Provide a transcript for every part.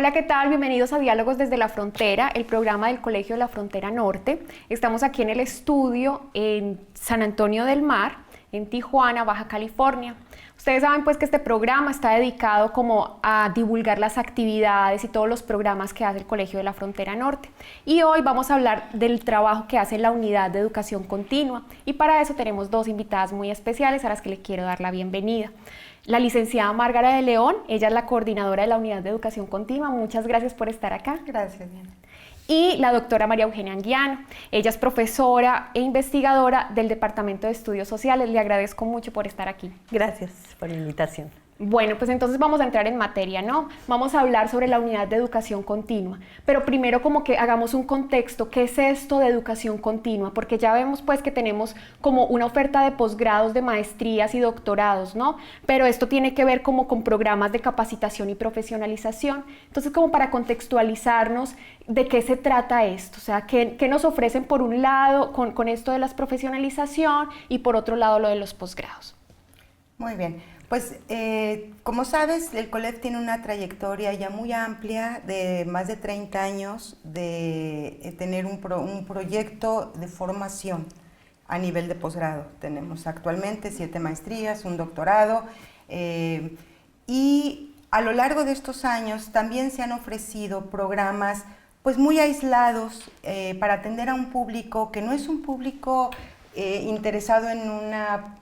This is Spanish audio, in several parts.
Hola, ¿qué tal? Bienvenidos a Diálogos desde la Frontera, el programa del Colegio de la Frontera Norte. Estamos aquí en el estudio en San Antonio del Mar, en Tijuana, Baja California. Ustedes saben pues que este programa está dedicado como a divulgar las actividades y todos los programas que hace el Colegio de la Frontera Norte. Y hoy vamos a hablar del trabajo que hace la Unidad de Educación Continua. Y para eso tenemos dos invitadas muy especiales a las que les quiero dar la bienvenida. La licenciada Márgara de León, ella es la coordinadora de la Unidad de Educación Continua. Muchas gracias por estar acá. Gracias, Diana. Y la doctora María Eugenia Anguiano. Ella es profesora e investigadora del Departamento de Estudios Sociales. Le agradezco mucho por estar aquí. Gracias por la invitación. Bueno, pues entonces vamos a entrar en materia, ¿no? Vamos a hablar sobre la Unidad de Educación Continua, pero primero como que hagamos un contexto. ¿Qué es esto de educación continua? Porque ya vemos pues que tenemos como una oferta de posgrados, de maestrías y doctorados, ¿no? Pero esto tiene que ver como con programas de capacitación y profesionalización. Entonces, como para contextualizarnos, ¿de qué se trata esto? O sea, ¿qué nos ofrecen por un lado con esto de la profesionalización y por otro lado lo de los posgrados? Muy bien. Pues, como sabes, el COLEF tiene una trayectoria ya muy amplia de más de 30 años de tener un proyecto de formación a nivel de posgrado. Tenemos actualmente 7 maestrías, un doctorado, y a lo largo de estos años también se han ofrecido programas pues muy aislados para atender a un público que no es un público interesado en una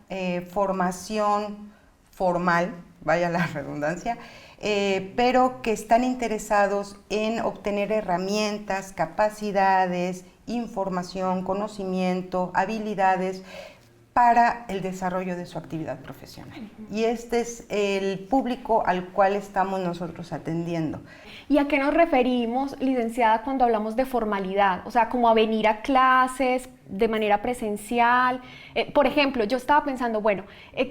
formación formal, vaya la redundancia, pero que están interesados en obtener herramientas, capacidades, información, conocimiento, habilidades para el desarrollo de su actividad profesional. Y este es el público al cual estamos nosotros atendiendo. ¿Y a qué nos referimos, licenciada, cuando hablamos de formalidad? O sea, como a venir a clases de manera presencial. Por ejemplo, yo estaba pensando, bueno,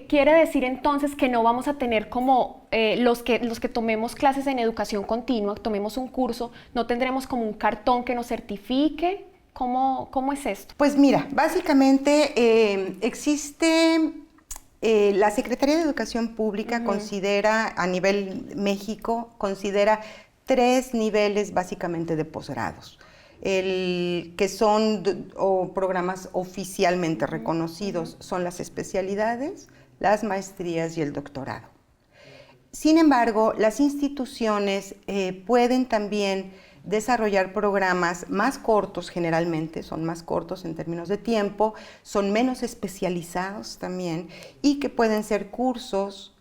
quiere decir entonces que no vamos a tener como los que tomemos clases en educación continua, tomemos un curso, no tendremos como un cartón que nos certifique. ¿Cómo es esto? Pues mira, básicamente existe, la Secretaría de Educación Pública considera, a nivel México, considera 3 niveles básicamente de posgrados, que son programas oficialmente reconocidos, son las especialidades, las maestrías y el doctorado. Sin embargo, las instituciones pueden también desarrollar programas más cortos, generalmente son más cortos en términos de tiempo, son menos especializados también, y que pueden ser cursos,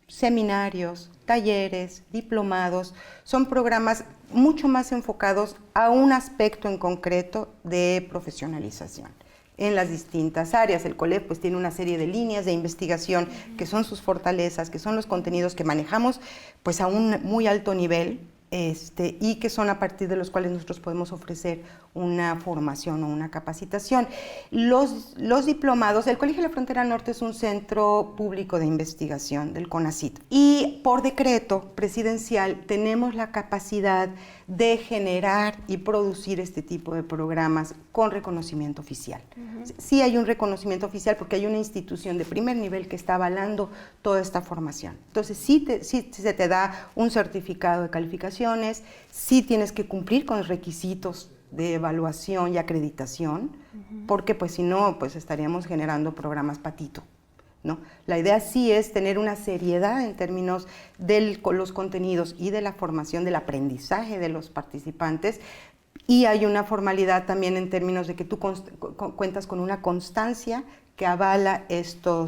seminarios, talleres, diplomados. Son programas mucho más enfocados a un aspecto en concreto de profesionalización en las distintas áreas. El COLEF pues tiene una serie de líneas de investigación que son sus fortalezas, que son los contenidos que manejamos pues a un muy alto nivel, y que son a partir de los cuales nosotros podemos ofrecer una formación o una capacitación. Los diplomados, el Colegio de la Frontera Norte es un centro público de investigación del CONACYT, y por decreto presidencial tenemos la capacidad de generar y producir este tipo de programas con reconocimiento oficial. Sí hay un reconocimiento oficial porque hay una institución de primer nivel que está avalando toda esta formación. Entonces sí se te da un certificado de calificaciones, sí tienes que cumplir con los requisitos de evaluación y acreditación, porque pues si no, pues estaríamos generando programas patito, ¿no? La idea sí es tener una seriedad en términos de los contenidos y de la formación, del aprendizaje de los participantes, y hay una formalidad también en términos de que tú cuentas con una constancia que avala esta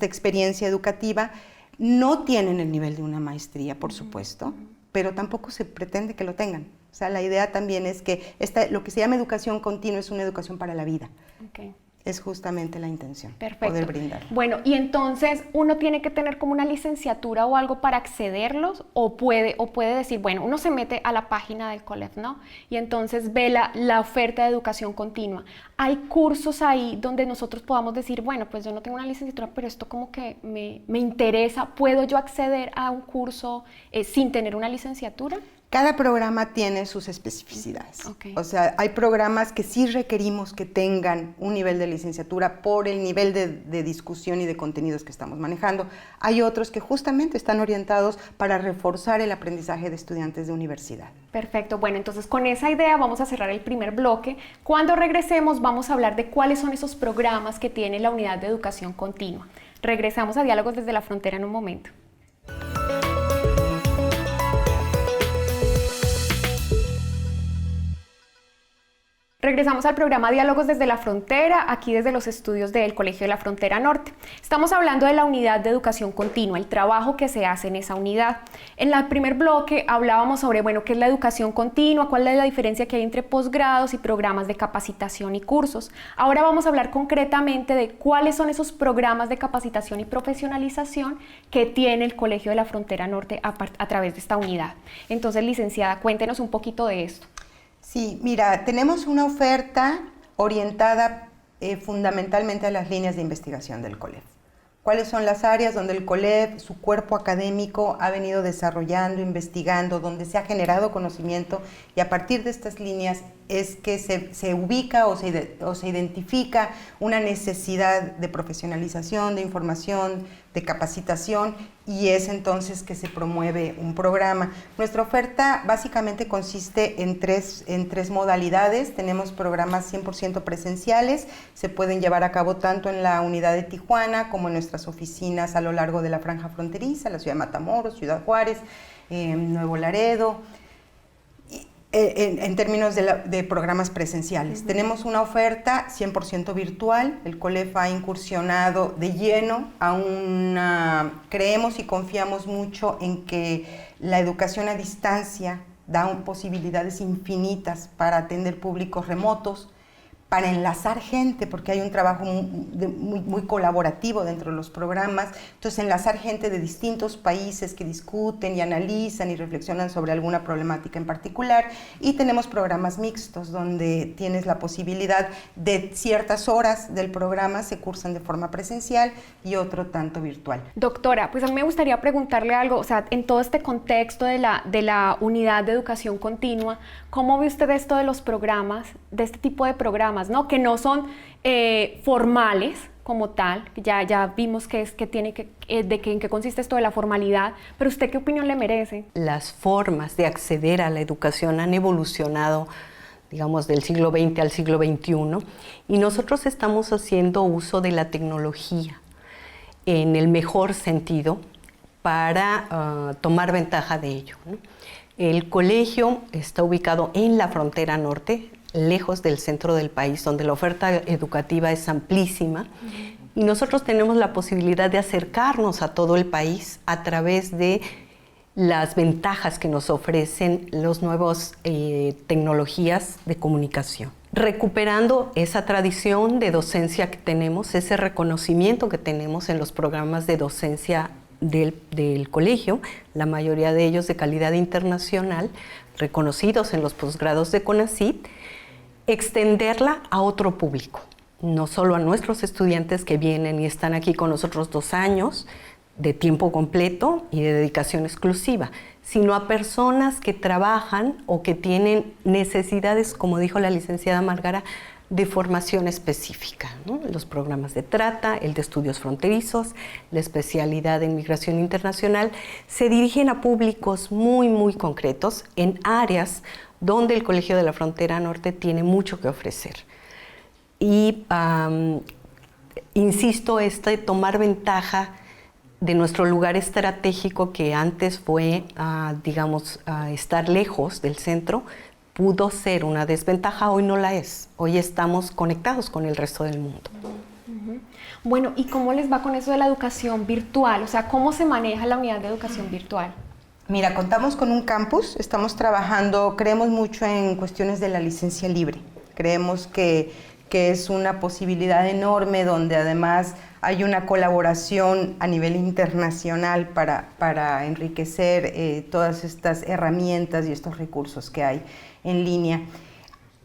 experiencia educativa. No tienen el nivel de una maestría, por supuesto, pero tampoco se pretende que lo tengan. O sea, la idea también es que lo que se llama educación continua es una educación para la vida. Okay. Es justamente la intención. Perfecto. Poder brindar. Bueno, y entonces uno tiene que tener como una licenciatura o algo para accederlos, o puede decir, bueno, uno se mete a la página del COLEF, ¿no? Y entonces ve la oferta de educación continua. Hay cursos ahí donde nosotros podamos decir, bueno, pues yo no tengo una licenciatura, pero esto como que me interesa. ¿Puedo yo acceder a un curso sin tener una licenciatura? Cada programa tiene sus especificidades. Okay. O sea, hay programas que sí requerimos que tengan un nivel de licenciatura por el nivel de discusión y de contenidos que estamos manejando. Hay otros que justamente están orientados para reforzar el aprendizaje de estudiantes de universidad. Perfecto. Bueno, entonces con esa idea vamos a cerrar el primer bloque. Cuando regresemos vamos a hablar de cuáles son esos programas que tiene la Unidad de Educación Continua. Regresamos a Diálogos desde la Frontera en un momento. Regresamos al programa Diálogos desde la Frontera, aquí desde los estudios del Colegio de la Frontera Norte. Estamos hablando de la Unidad de Educación Continua, el trabajo que se hace en esa unidad. En el primer bloque hablábamos sobre, bueno, qué es la educación continua, cuál es la diferencia que hay entre posgrados y programas de capacitación y cursos. Ahora vamos a hablar concretamente de cuáles son esos programas de capacitación y profesionalización que tiene el Colegio de la Frontera Norte a través de esta unidad. Entonces, licenciada, cuéntenos un poquito de esto. Sí, mira, tenemos una oferta orientada fundamentalmente a las líneas de investigación del COLEF. ¿Cuáles son las áreas donde el COLEF, su cuerpo académico, ha venido desarrollando, investigando, donde se ha generado conocimiento? Y a partir de estas líneas es que se ubica o se identifica una necesidad de profesionalización, de información, de capacitación, y es entonces que se promueve un programa. Nuestra oferta básicamente consiste en tres modalidades. Tenemos programas 100% presenciales, se pueden llevar a cabo tanto en la unidad de Tijuana como en nuestras oficinas a lo largo de la franja fronteriza, la ciudad de Matamoros, Ciudad Juárez, Nuevo Laredo, en términos de programas presenciales. Tenemos una oferta 100% virtual. El COLEF ha incursionado de lleno creemos y confiamos mucho en que la educación a distancia da posibilidades infinitas para atender públicos remotos, para enlazar gente, porque hay un trabajo muy colaborativo dentro de los programas. Entonces, enlazar gente de distintos países que discuten y analizan y reflexionan sobre alguna problemática en particular. Y tenemos programas mixtos, donde tienes la posibilidad de ciertas horas del programa se cursan de forma presencial y otro tanto virtual. Doctora, pues a mí me gustaría preguntarle algo, o sea, en todo este contexto de la Unidad de Educación Continua, ¿cómo ve usted esto de los programas, de este tipo de programas, ¿no? Que no son formales como tal? Ya vimos en qué consiste esto de la formalidad, pero ¿usted qué opinión le merece? Las formas de acceder a la educación han evolucionado, digamos, del siglo XX al siglo XXI, y nosotros estamos haciendo uso de la tecnología en el mejor sentido para tomar ventaja de ello, ¿no? El colegio está ubicado en la frontera norte, lejos del centro del país, donde la oferta educativa es amplísima, y nosotros tenemos la posibilidad de acercarnos a todo el país a través de las ventajas que nos ofrecen las nuevas tecnologías de comunicación. Recuperando esa tradición de docencia que tenemos, ese reconocimiento que tenemos en los programas de docencia del colegio, la mayoría de ellos de calidad internacional, reconocidos en los posgrados de CONACYT, extenderla a otro público, no solo a nuestros estudiantes que vienen y están aquí con nosotros 2 años de tiempo completo y de dedicación exclusiva, sino a personas que trabajan o que tienen necesidades, como dijo la licenciada Márgara, de formación específica, ¿no? Los programas de trata, el de estudios fronterizos, la especialidad en migración internacional, se dirigen a públicos muy concretos en áreas donde el Colegio de la Frontera Norte tiene mucho que ofrecer. Y insisto, tomar ventaja de nuestro lugar estratégico, que antes fue, estar lejos del centro, pudo ser una desventaja, hoy no la es. Hoy estamos conectados con el resto del mundo. Bueno, ¿y cómo les va con eso de la educación virtual? O sea, ¿cómo se maneja la unidad de educación virtual? Mira, contamos con un campus, estamos trabajando, creemos mucho en cuestiones de la licencia libre. Creemos que es una posibilidad enorme, donde además hay una colaboración a nivel internacional para enriquecer todas estas herramientas y estos recursos que hay en línea.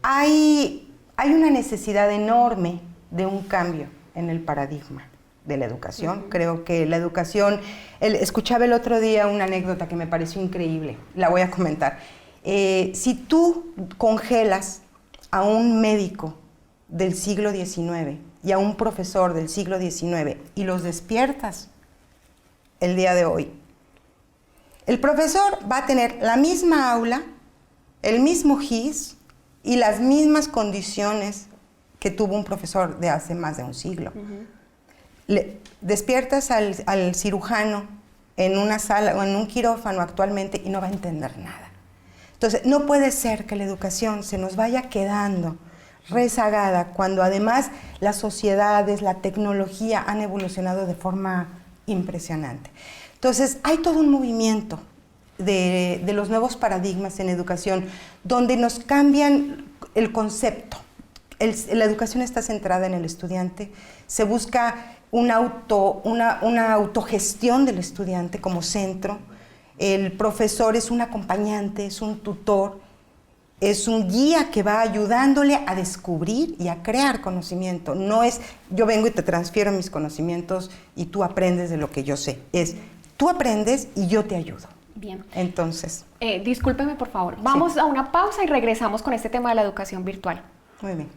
Hay una necesidad enorme de un cambio en el paradigma de la educación. Creo que la educación, escuchaba el otro día una anécdota que me pareció increíble, la voy a comentar. Si tú congelas a un médico del siglo XIX y a un profesor del siglo XIX y los despiertas el día de hoy, el profesor va a tener la misma aula, el mismo GIS y las mismas condiciones que tuvo un profesor de hace más de un siglo. Despiertas al cirujano en una sala o en un quirófano actualmente y no va a entender nada. Entonces, no puede ser que la educación se nos vaya quedando rezagada cuando además las sociedades, la tecnología han evolucionado de forma impresionante. Entonces, hay todo un movimiento de los nuevos paradigmas en educación donde nos cambian el concepto. La educación está centrada en el estudiante, se busca una autogestión del estudiante como centro. El profesor es un acompañante, es un tutor, es un guía que va ayudándole a descubrir y a crear conocimiento. No es yo vengo y te transfiero mis conocimientos y tú aprendes de lo que yo sé. Es tú aprendes y yo te ayudo. Bien. Entonces. Discúlpeme, por favor. Vamos a una pausa y regresamos con este tema de la educación virtual. Muy bien.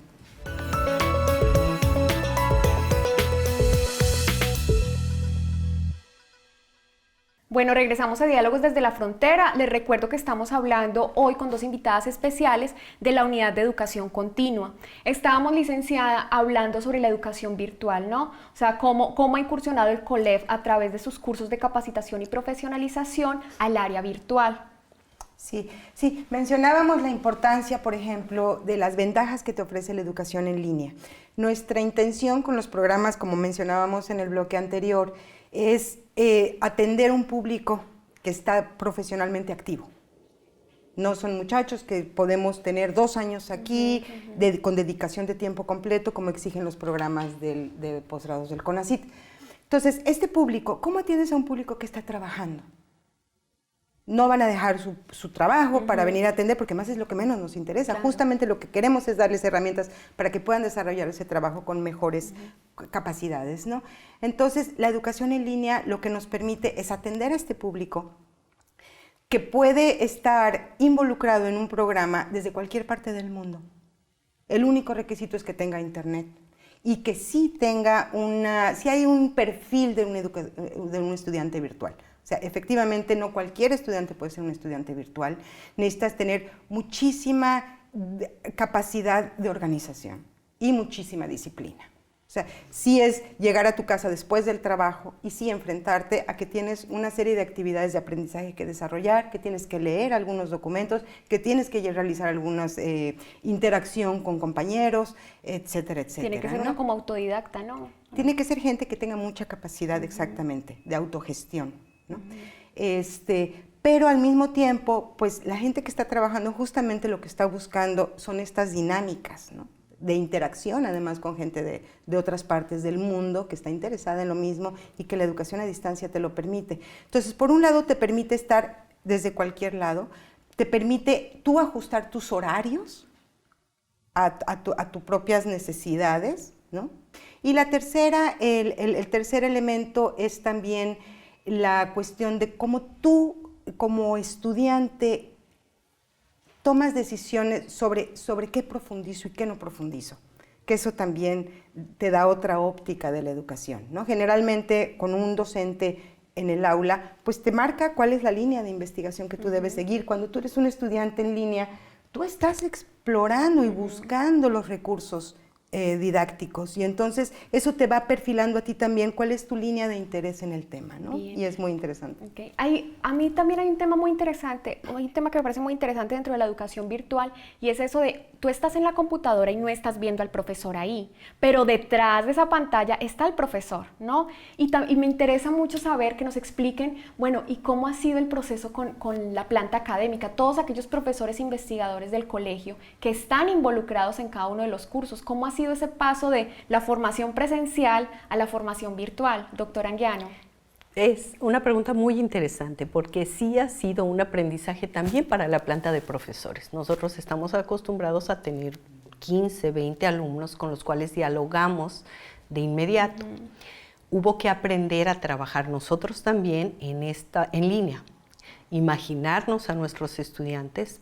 Bueno, regresamos a Diálogos desde la Frontera. Les recuerdo que estamos hablando hoy con dos invitadas especiales de la Unidad de Educación Continua. Estábamos, licenciada, hablando sobre la educación virtual, ¿no? O sea, cómo ha incursionado el COLEF a través de sus cursos de capacitación y profesionalización al área virtual. Sí, mencionábamos la importancia, por ejemplo, de las ventajas que te ofrece la educación en línea. Nuestra intención con los programas, como mencionábamos en el bloque anterior, es atender un público que está profesionalmente activo. No son muchachos que podemos tener 2 años aquí con dedicación de tiempo completo, como exigen los programas de posgrados del CONACYT. Entonces, este público, ¿cómo atiendes a un público que está trabajando? No van a dejar su trabajo para venir a atender, porque más es lo que menos nos interesa. Claro. Justamente lo que queremos es darles herramientas para que puedan desarrollar ese trabajo con mejores capacidades, ¿no? Entonces, la educación en línea lo que nos permite es atender a este público que puede estar involucrado en un programa desde cualquier parte del mundo. El único requisito es que tenga internet y que sí hay un perfil de un estudiante virtual. O sea, efectivamente no cualquier estudiante puede ser un estudiante virtual. Necesitas tener muchísima capacidad de organización y muchísima disciplina. O sea, sí es llegar a tu casa después del trabajo y sí enfrentarte a que tienes una serie de actividades de aprendizaje que desarrollar, que tienes que leer algunos documentos, que tienes que realizar alguna interacción con compañeros, etcétera, etcétera. Tiene que ser uno como autodidacta, ¿no? Tiene que ser gente que tenga mucha capacidad exactamente de autogestión, ¿no? Pero al mismo tiempo, pues la gente que está trabajando justamente lo que está buscando son estas dinámicas, ¿no? De interacción además con gente de otras partes del mundo que está interesada en lo mismo y que la educación a distancia te lo permite. Entonces, por un lado te permite estar desde cualquier lado, te permite tú ajustar tus horarios a tus propias necesidades, ¿no? Y la tercera, el tercer elemento es también la cuestión de cómo tú como estudiante tomas decisiones sobre qué profundizo y qué no profundizo, que eso también te da otra óptica de la educación, ¿no? Generalmente con un docente en el aula, pues te marca cuál es la línea de investigación que tú debes seguir. Cuando tú eres un estudiante en línea, tú estás explorando y buscando los recursos didácticos y entonces eso te va perfilando a ti también cuál es tu línea de interés en el tema, ¿no? Bien. Y es muy interesante. Okay. A mí también hay un tema muy interesante, hay un tema que me parece muy interesante dentro de la educación virtual y es eso de tú estás en la computadora y no estás viendo al profesor ahí, pero detrás de esa pantalla está el profesor, ¿no? Y me interesa mucho saber que nos expliquen, bueno, ¿y cómo ha sido el proceso con la planta académica? Todos aquellos profesores investigadores del colegio que están involucrados en cada uno de los cursos, ¿cómo ha sido ese paso de la formación presencial a la formación virtual? Doctora Anguiano. Es una pregunta muy interesante porque sí ha sido un aprendizaje también para la planta de profesores. Nosotros estamos acostumbrados a tener 15, 20 alumnos con los cuales dialogamos de inmediato. hubo que aprender a trabajar nosotros también en línea. Imaginarnos a nuestros estudiantes,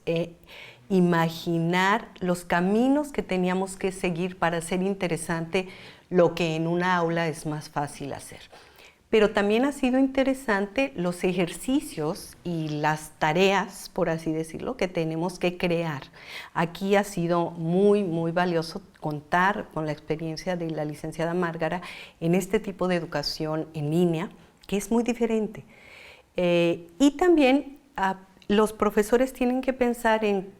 imaginar los caminos que teníamos que seguir para hacer interesante lo que en una aula es más fácil hacer. Pero también ha sido interesante los ejercicios y las tareas, por así decirlo, que tenemos que crear. Aquí ha sido muy, muy valioso contar con la experiencia de la licenciada Márgara en este tipo de educación en línea, que es muy diferente. Y también los profesores tienen que pensar en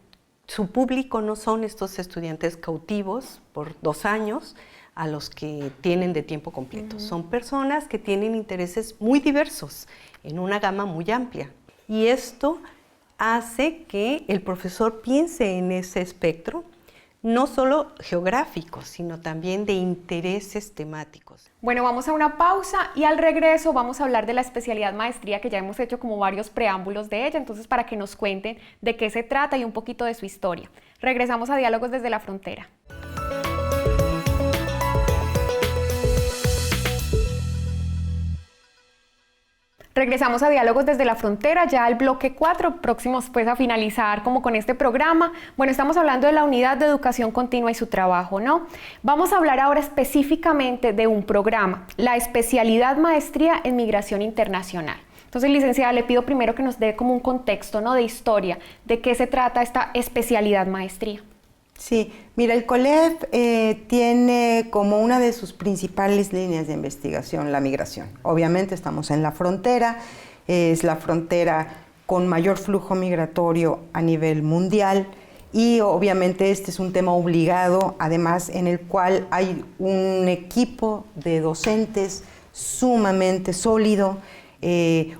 su público, no son estos estudiantes cautivos por 2 años a los que tienen de tiempo completo. Son personas que tienen intereses muy diversos en una gama muy amplia. Y esto hace que el profesor piense en ese espectro, no solo geográfico, sino también de intereses temáticos. Bueno, vamos a una pausa y al regreso vamos a hablar de la especialidad maestría, que ya hemos hecho como varios preámbulos de ella, entonces para que nos cuenten de qué se trata y un poquito de su historia. Regresamos a Diálogos desde la Frontera. Regresamos a Diálogos desde la Frontera, ya al bloque 4, próximos pues a finalizar como con este programa. Bueno, estamos hablando de la Unidad de Educación Continua y su trabajo, ¿no? Vamos a hablar ahora específicamente de un programa, la especialidad Maestría en Migración Internacional. Entonces, licenciada, le pido primero que nos dé como un contexto, ¿no?, de historia, de qué se trata esta especialidad Maestría. Sí, mira, el COLEF tiene como una de sus principales líneas de investigación la migración. Obviamente estamos en la frontera, es la frontera con mayor flujo migratorio a nivel mundial y obviamente este es un tema obligado, además en el cual hay un equipo de docentes sumamente sólido,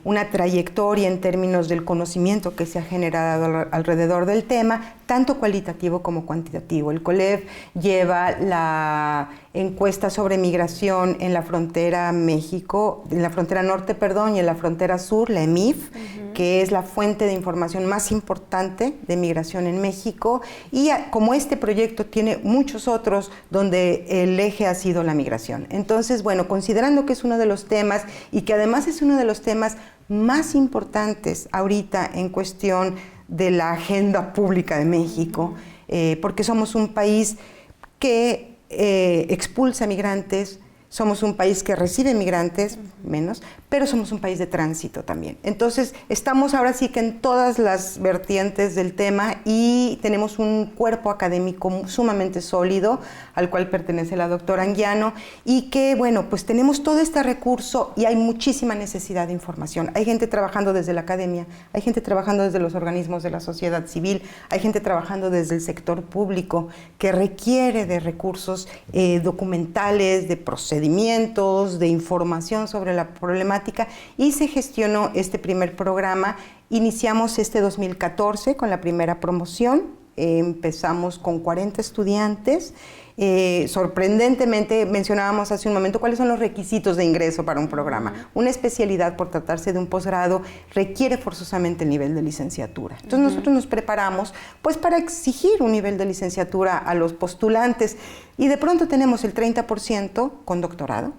una trayectoria en términos del conocimiento que se ha generado alrededor del tema, tanto cualitativo como cuantitativo. El COLEF lleva la encuesta sobre migración en la frontera México, en la frontera norte, perdón, y en la frontera sur, la EMIF, que es la fuente de información más importante de migración en México, y como este proyecto tiene muchos otros donde el eje ha sido la migración. Entonces, bueno, considerando que es uno de los temas y que además es uno de los temas más importantes ahorita en cuestión de la agenda pública de México, porque somos un país que expulsa migrantes, somos un país que recibe migrantes, menos, pero somos un país de tránsito también. Entonces, estamos ahora sí que en todas las vertientes del tema y tenemos un cuerpo académico sumamente sólido, al cual pertenece la doctora Anguiano, y que, bueno, pues tenemos todo este recurso y hay muchísima necesidad de información. Hay gente trabajando desde la academia, hay gente trabajando desde los organismos de la sociedad civil, hay gente trabajando desde el sector público que requiere de recursos documentales, de procedimientos, de información sobre la problemática, y se gestionó este primer programa. Iniciamos este 2014 con la primera promoción, empezamos con 40 estudiantes. Sorprendentemente, mencionábamos hace un momento cuáles son los requisitos de ingreso para un programa. Una especialidad, por tratarse de un posgrado, requiere forzosamente el nivel de licenciatura. Entonces nosotros nos preparamos pues para exigir un nivel de licenciatura a los postulantes, y de pronto tenemos el 30% con doctorado,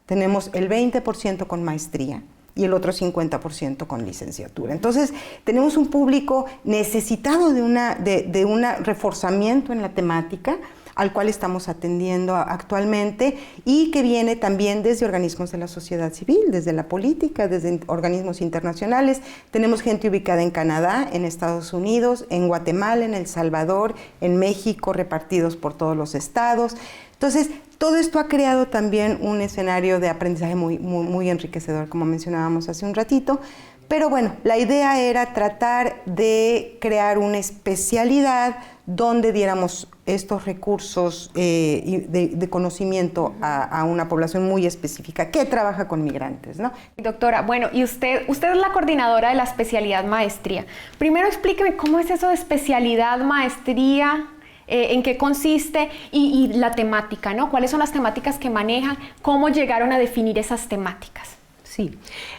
tenemos el 20% con maestría y el otro 50% con licenciatura. Entonces, tenemos un público necesitado de un reforzamiento en la temática, al cual estamos atendiendo actualmente, y que viene también desde organismos de la sociedad civil, desde la política, desde organismos internacionales. Tenemos gente ubicada en Canadá, en Estados Unidos, en Guatemala, en El Salvador, en México, repartidos por todos los estados. Entonces, todo esto ha creado también un escenario de aprendizaje muy enriquecedor, como mencionábamos hace un ratito. Pero bueno, la idea era tratar de crear una especialidad donde diéramos estos recursos de conocimiento a una población muy específica que trabaja con migrantes, ¿no? Doctora, bueno, y usted es la coordinadora de la especialidad maestría. Primero explíqueme cómo es eso de especialidad maestría, en qué consiste y la temática, ¿no? ¿Cuáles son las temáticas que manejan? ¿Cómo llegaron a definir esas temáticas? Sí,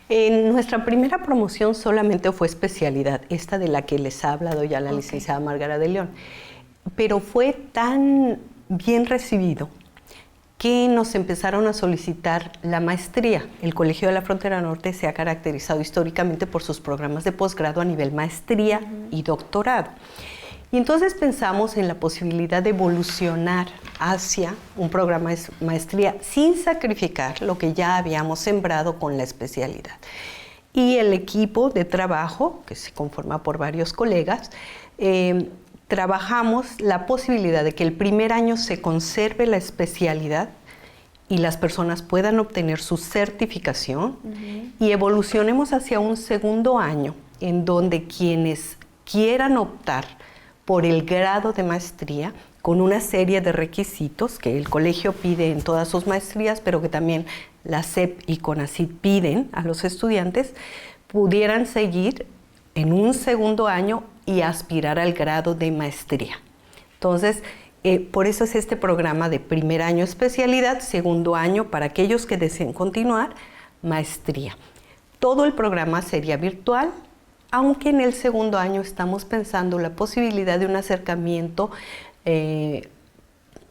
en nuestra primera promoción solamente fue especialidad, esta de la que les ha hablado ya la licenciada Márgara de León, pero fue tan bien recibido que nos empezaron a solicitar la maestría. El Colegio de la Frontera Norte se ha caracterizado históricamente por sus programas de posgrado a nivel maestría y doctorado. Y entonces pensamos en la posibilidad de evolucionar hacia un programa de maestría sin sacrificar lo que ya habíamos sembrado con la especialidad. Y el equipo de trabajo, que se conforma por varios colegas, trabajamos la posibilidad de que el primer año se conserve la especialidad y las personas puedan obtener su certificación y evolucionemos hacia un segundo año en donde quienes quieran optar por el grado de maestría con una serie de requisitos que el colegio pide en todas sus maestrías, pero que también la SEP y CONACYT piden a los estudiantes, pudieran seguir en un segundo año y aspirar al grado de maestría. Entonces, por eso es este programa de primer año especialidad, segundo año para aquellos que deseen continuar, maestría. Todo el programa sería virtual, aunque en el segundo año estamos pensando la posibilidad de un acercamiento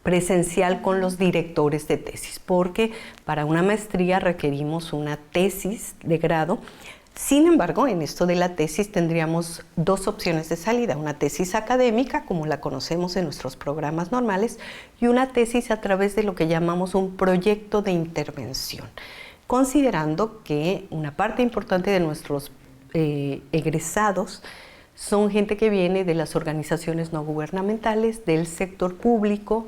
presencial con los directores de tesis, porque para una maestría requerimos una tesis de grado. Sin embargo, en esto de la tesis tendríamos dos opciones de salida, una tesis académica, como la conocemos en nuestros programas normales, y una tesis a través de lo que llamamos un proyecto de intervención, considerando que una parte importante de nuestros egresados son gente que viene de las organizaciones no gubernamentales, del sector público,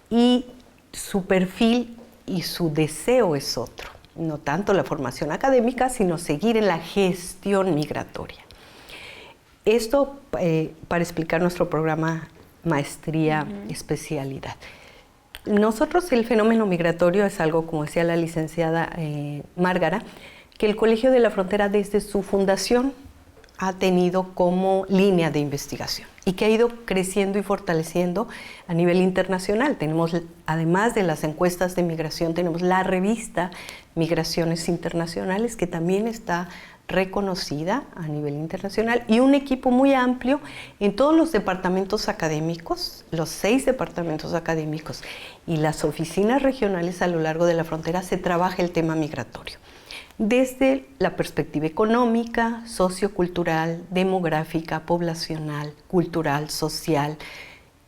y su perfil y su deseo es otro. No tanto la formación académica, sino seguir en la gestión migratoria. Esto para explicar nuestro programa Maestría Especialidad. Nosotros el fenómeno migratorio es algo, como decía la licenciada Márgara, que el Colegio de la Frontera desde su fundación ha tenido como línea de investigación y que ha ido creciendo y fortaleciendo a nivel internacional. Tenemos, además de las encuestas de migración, tenemos la revista Migraciones Internacionales, que también está reconocida a nivel internacional, y un equipo muy amplio en todos los departamentos académicos, los 6 departamentos académicos y las oficinas regionales a lo largo de la frontera se trabaja el tema migratorio. Desde la perspectiva económica, sociocultural, demográfica, poblacional, cultural, social,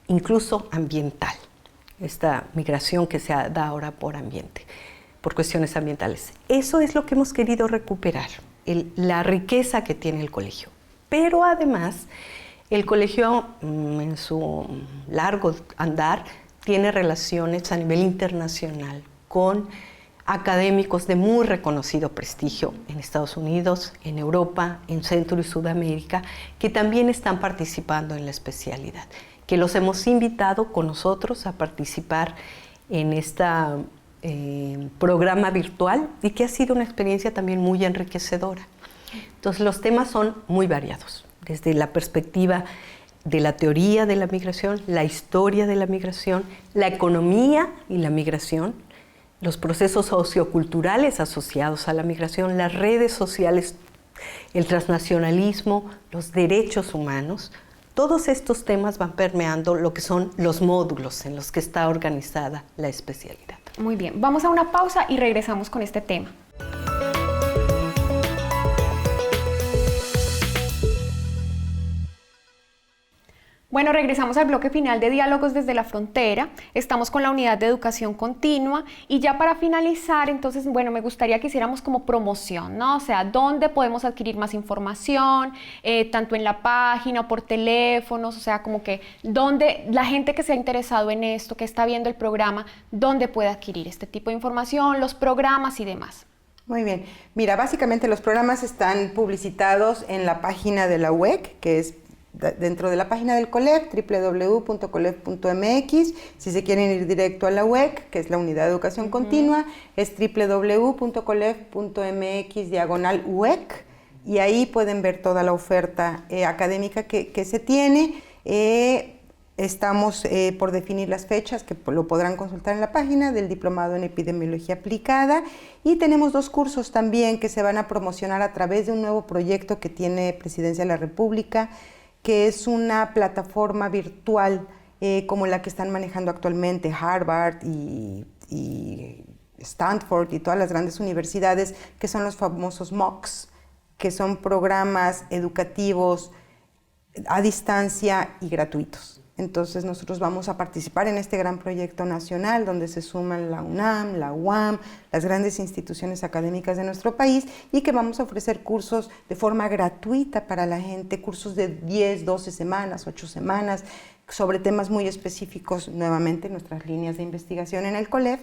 incluso ambiental. Esta migración que se da ahora por ambiente, por cuestiones ambientales. Eso es lo que hemos querido recuperar, la riqueza que tiene el colegio. Pero además, el colegio en su largo andar tiene relaciones a nivel internacional con académicos de muy reconocido prestigio en Estados Unidos, en Europa, en Centro y Sudamérica, que también están participando en la especialidad, que los hemos invitado con nosotros a participar en este programa virtual y que ha sido una experiencia también muy enriquecedora. Entonces los temas son muy variados, desde la perspectiva de la teoría de la migración, la historia de la migración, la economía y la migración, los procesos socioculturales asociados a la migración, las redes sociales, el transnacionalismo, los derechos humanos. Todos estos temas van permeando lo que son los módulos en los que está organizada la especialidad. Muy bien, vamos a una pausa y regresamos con este tema. Bueno, regresamos al bloque final de Diálogos desde la Frontera. Estamos con la unidad de educación continua y ya para finalizar, entonces, bueno, me gustaría que hiciéramos como promoción, ¿no? O sea, ¿dónde podemos adquirir más información? Tanto en la página o por teléfonos, o sea, como que ¿dónde la gente que se ha interesado en esto, que está viendo el programa, dónde puede adquirir este tipo de información, los programas y demás? Muy bien. Mira, básicamente los programas están publicitados en la página de la UEC, que es dentro de la página del COLEF, www.colef.mx. Si se quieren ir directo a la UEC, que es la Unidad de Educación Continua, es www.colef.mx/UEC, y ahí pueden ver toda la oferta académica que se tiene. Estamos por definir las fechas, que lo podrán consultar en la página del Diplomado en Epidemiología Aplicada, y tenemos 2 cursos también que se van a promocionar a través de un nuevo proyecto que tiene Presidencia de la República, que es una plataforma virtual como la que están manejando actualmente Harvard y y Stanford y todas las grandes universidades, que son los famosos MOOCs, que son programas educativos a distancia y gratuitos. Entonces nosotros vamos a participar en este gran proyecto nacional donde se suman la UNAM, la UAM, las grandes instituciones académicas de nuestro país, y que vamos a ofrecer cursos de forma gratuita para la gente, cursos de 10, 12 semanas, 8 semanas, sobre temas muy específicos, nuevamente nuestras líneas de investigación en el COLEF,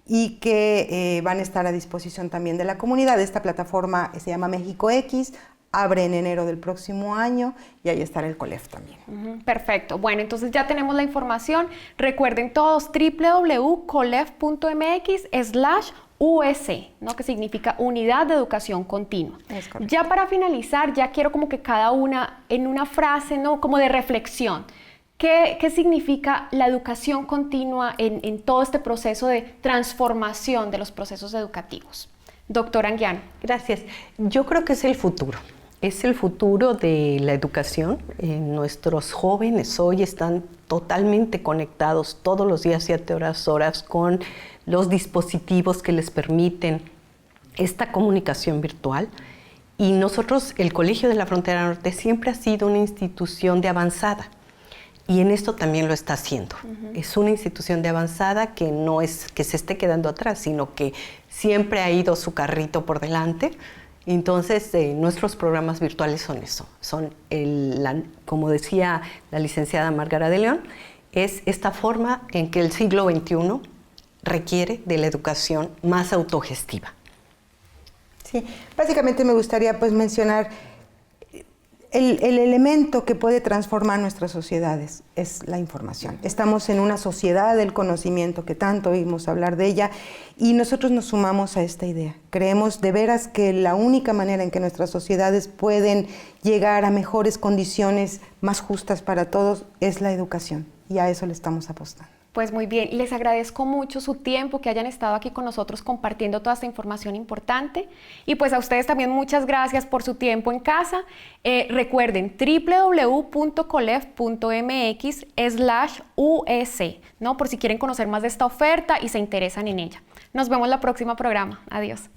y que van a estar a disposición también de la comunidad. Esta plataforma se llama México X, abre en enero del próximo año y ahí estará el COLEF también. Perfecto. Bueno, entonces ya tenemos la información. Recuerden todos www.colef.mx/US, ¿no? Que significa Unidad de Educación Continua. Es correcto. Ya para finalizar, ya quiero como que cada una en una frase, ¿no? Como de reflexión. ¿Qué significa la educación continua en todo este proceso de transformación de los procesos educativos? Doctora Anguiano. Gracias. Yo creo que es el futuro. Es el futuro de la educación. Nuestros jóvenes hoy están totalmente conectados todos los días, 7 horas con los dispositivos que les permiten esta comunicación virtual. Y nosotros, el Colegio de la Frontera Norte, siempre ha sido una institución de avanzada. Y en esto también lo está haciendo. Es una institución de avanzada que no es que se esté quedando atrás, sino que siempre ha ido su carrito por delante. Entonces, nuestros programas virtuales son eso. Son, como decía la licenciada Márgara de León, es esta forma en que el siglo XXI requiere de la educación más autogestiva. Sí, básicamente me gustaría pues mencionar el elemento que puede transformar nuestras sociedades es la información. Estamos en una sociedad del conocimiento que tanto oímos hablar de ella y nosotros nos sumamos a esta idea. Creemos de veras que la única manera en que nuestras sociedades pueden llegar a mejores condiciones más justas para todos es la educación y a eso le estamos apostando. Pues muy bien, les agradezco mucho su tiempo, que hayan estado aquí con nosotros compartiendo toda esta información importante, y pues a ustedes también muchas gracias por su tiempo en casa. Recuerden www.colef.mx/US, ¿no? Por si quieren conocer más de esta oferta y se interesan en ella. Nos vemos en el próximo programa. Adiós.